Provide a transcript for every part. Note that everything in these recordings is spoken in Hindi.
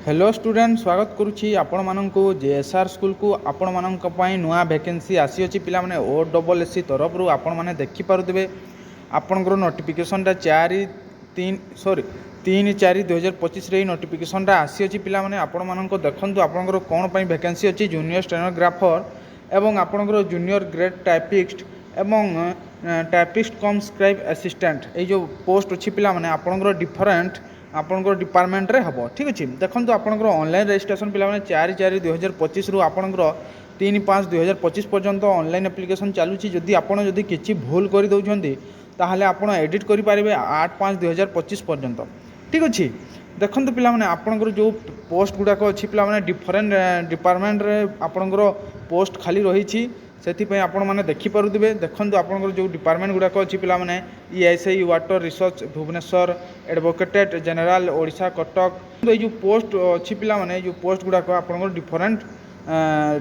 हेलो स्टूडेंट स्वागत करुच्ची आपण मानू जेएसआर स्कूल को आपण मानक नुआ वैकेंसी आसी अच्छी पिला माने OSSC तरफ रू आपण माने देखि पारुथिबे आपनकर नोटिफिकेशनटा 3/4/2025 रे नोटिफिकेशनटा आसी अच्छी पिला माने आपण मानक देखंतु आपनकर कोन पई वैकेंसी अच्छी जूनियर स्टेनोग्राफर एवं आपनकर जूनियर ग्रेड टाइपिस्ट एवं टाइपिस्ट कम स्क्राइब असिस्टेंट ये जो पोस्ट अच्छी पिला माने आपनकर डिफरेंट आपनकर डिपार्टमेंट रे हबो। ठीक अछि देखंतु आपनकर ऑनलाइन रजिस्ट्रेशन पिला माने 4/4/2025 रु आपनकर 3/5/2025 पर्यंत ऑनलाइन एप्लिकेशन चालू छी। जदि आपण जदि किछि भूल करि दउछंती ताहले आपण एडिट करि पारिबे 8/5/2025 पर्यंत। ठीक अछि देखंतु पिला माने आपनकर जो पोस्ट गुडाको अछि पिला माने डिफरेंट डिपार्टमेंट रे आपनकर पोस्ट खाली रही छी से आपण मैंने देखिपे देखो आपंकर जो डिपार्टमेंट गुड़ाक अच्छी पिला माने ESI water research Bhubaneswar advocate general Odisha Cuttack ये जो पोस्ट अच्छी पिला माने जो पोस्ट गुड़ाक आपंकर डिफरेंट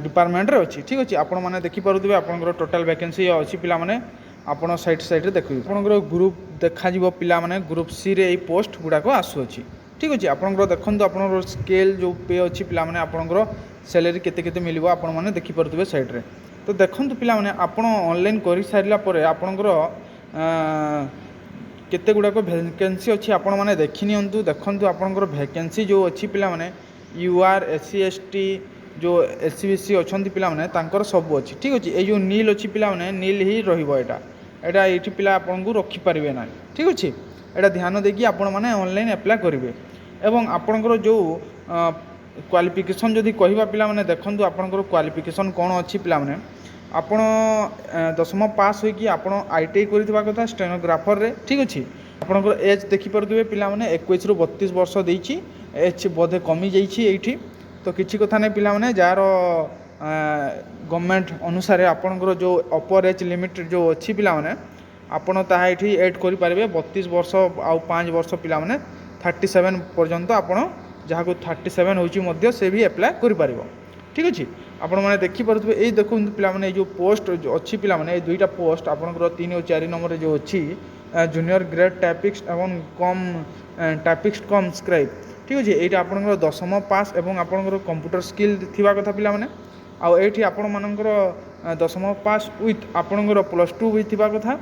डिपार्टमेंट रे अच्छी। ठीक अच्छे आपण मैंने देखिपे आपंकर टोटाल वैकेंसी अच्छी पिला माने आपण साइड देखिए आपंकर ग्रुप देखा पिला माने ग्रुप सी रे पोस्ट गुड़ाक आसुच्छी। ठीक अच्छे आपंकर देखो आप स्केल जो पे अच्छी पिला माने आपंकर सैलरी केते मिलिबो आपण मैंने देखिपे साइड रे। तो देखंतु पिला माने आपण ऑनलाइन करि सारिला परे आपणकर केते गुडाक वैकेंसी अच्छी आपण माने देखि नियंतु देखंतु आपणकर वैकेंसी जो अच्छी पिला माने UR SC ST जो SC अछंती पिला माने तांकर सब अच्छी। ठीक अछि ए जो नील अच्छी पिला माने नील ही रहिबो एटा एठी पिला आपण को रखि परिबे ना। ठीक अछि एटा ध्यान देकी आपण माने ऑनलाइन अप्लाई करिवे एवं आपणकर जो क्वालिफिकेशन जदि कहवा पिला माने देखंतु आपणकर क्वालिफिकेशन कोन अच्छी पिला माने आपण 10th पास होइकी आपण ITI करितबा कथा स्टेनोग्राफर रे। ठीक अछि आपणकर एज देखि परदिबे पिला माने 21 रु 32 वर्ष देइछि एज बोधे कमी जाइछि एठी तो किछि कथा नै पिला माने जार गवर्नमेंट अनुसार आपणकर जो अपर एज लिमिट जो अछि पिला माने आपण ताहा एठी ऐड करि पारिबे 32 वर्ष आ 5 वर्ष पिला माने 37 पर्यंत आपण जहाँ को 37 होची मध्य से भी अप्लाई करि पारिबो। ठीक अछि आपण माने देखि परथबे ए देखु पिला माने जो पोस्ट जो अच्छी पिला माने ए दुईटा पोस्ट आपनकर 3 और 4 नंबर जो अच्छी जूनियर ग्रेड टाइपिस्ट एवं कम टाइपिस्ट कम स्क्राइब। ठीक अछि एटा आपनकर 10th पास एवं आपनकर कंप्यूटर स्किल थिबा कथा पिला माने आ एठी आपण मानकर 10th पास विथ आपनकर +2 भी थिबा कथा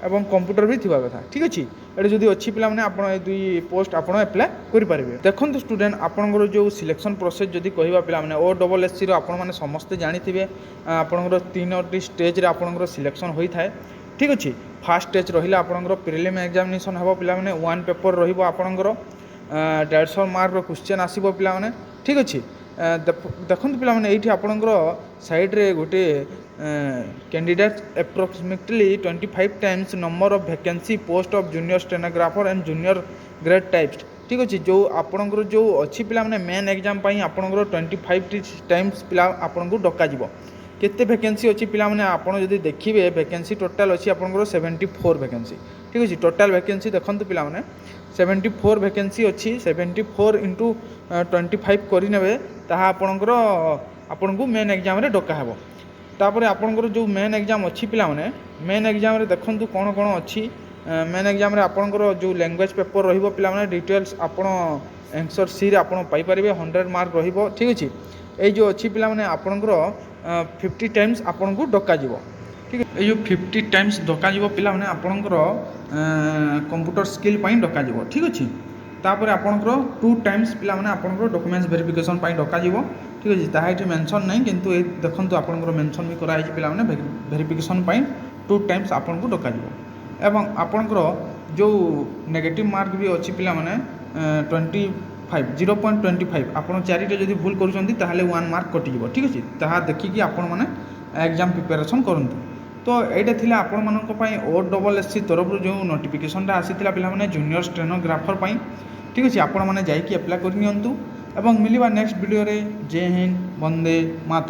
एवं कंप्यूटर भी थिबा कथा। ठीक अछि एटा जदि अच्छी पिला माने आपण ए दुई पोस्ट आपण अप्लाई करि पारिबे। देखंतु स्टूडेंट आपनकर जो सिलेक्शन प्रोसेस जदि कहवा पिला माने OSSC रो आपण माने समस्त जानिथिबे आपनकर 3टी स्टेज रे आपनकर सिलेक्शन होई थाए। ठीक अछि फर्स्ट स्टेज रहिला आपनकर प्रीलिम एग्जामिनेशन हबो पिला माने 1 पेपर रहिबो आपनकर 150 मार्क रो क्वेश्चन आसीबो पिला माने। ठीक अछि देखंतु पिला माने एठी आपनकर साइड रे गोटे candidate approximately 25 times number of vacancy post of junior stenographer and junior grade typist. ठीक अछि जो आपनकर जो अच्छी पिला माने मेन एग्जाम पई आपनकर 25 टाइम्स पिला आपनको डका जिवो केते वैकेंसी अच्छी पिला माने आपण जदि देखिबे वैकेंसी टोटल अच्छी आपनकर 74 वैकेंसी। ठीक अछि टोटल वैकेंसी देखंतु पिला माने 74 वैकेंसी अच्छी 74 × 25 करि नेबे ताहा आपनकर आपनको मेन एग्जाम रे डका हेबो। तापर आपनकर जो मेन एग्जाम अच्छी पिला माने मेन एग्जाम रे देखंतु कोन कोन अच्छी मेन एग्जाम रे आपनकर जो लैंग्वेज पेपर रहिबो पिला माने डिटेल्स आपण आंसर सी रे आपण पाई परिबे 100 मार्क रहिबो। ठीक अछि ए जो अच्छी पिला माने आपनकर 50 टाइम्स आपनको डका जिवो। ठीक है जो 50 टाइम्स डका जिवो पिला माने आपनकर कंप्यूटर स्किल पई डका जिवो। ठीक अछि तापर आपनकर 2 टाइम्स पिला माने आपनकर डॉक्यूमेंट्स वेरिफिकेशन पई डका जिवो। ठीक अछि ताहा एठी मेंशन नै किंतु ए देखंतु आपनकर मेंशन भी करा हिछि पिला माने वेरिफिकेशन पई 2 टाइम्स आपनको डका जिवो एवं आपनकर जो नेगेटिव मार्क भी अच्छी पिला माने 0.25 आपण चारिटे जदि भूल करूछंती ताहाले 1 मार्क कटि जिवो। ठीक अछि ताहा देखि कि आपण माने एग्जाम प्रिपरेशन करंतु। तो एटा थिला आपण मानक पई OSSC तरफ जो नोटिफिकेशनटा आसीथिला पिला माने जूनियर स्टेनोग्राफर पई। ठीक अछि आपण माने जाई कि अप्लाई करि नियंतु एवं मिलिबा नेक्स्ट वीडियो रे। जय हिंद वंदे मातरम।